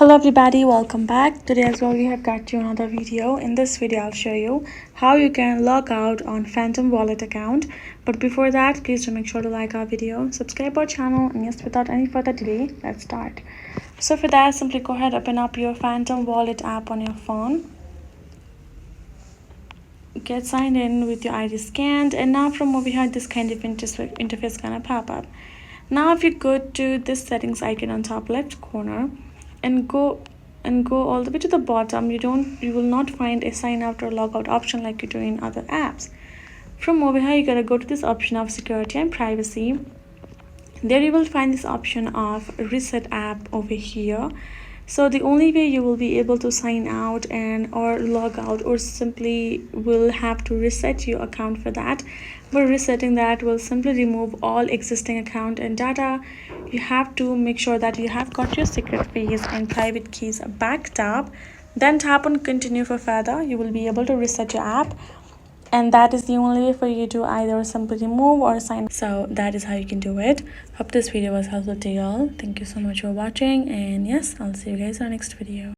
Hello everybody, welcome back. Today as well we have got you another video. In this video I'll show you how you can log out on Phantom Wallet account. But before that, please do make sure to like our video, subscribe our channel, and yes, without any further delay, let's start. So for that, simply go ahead, open up your Phantom Wallet app on your phone. Get signed in with your ID scanned, and now from over here this kind of interface gonna pop up. Now if you go to this settings icon on top left corner and go all the way to the bottom, you will not find a sign out or log out option like you do in other apps. From over here you gotta go to this option of security and privacy. There you will find this option of reset app over here. So the only way you will be able to sign out and or log out, or simply will have to reset your account for that. But resetting that will simply remove all existing account and data. You have to make sure that you have got your secret phrase and private keys backed up. Then tap on continue for further. You will be able to reset your app, and that is the only way for you to either simply remove or sign. So that is how you can do it. Hope this video was helpful to you all. Thank you so much for watching, and yes, I'll see you guys in our next video.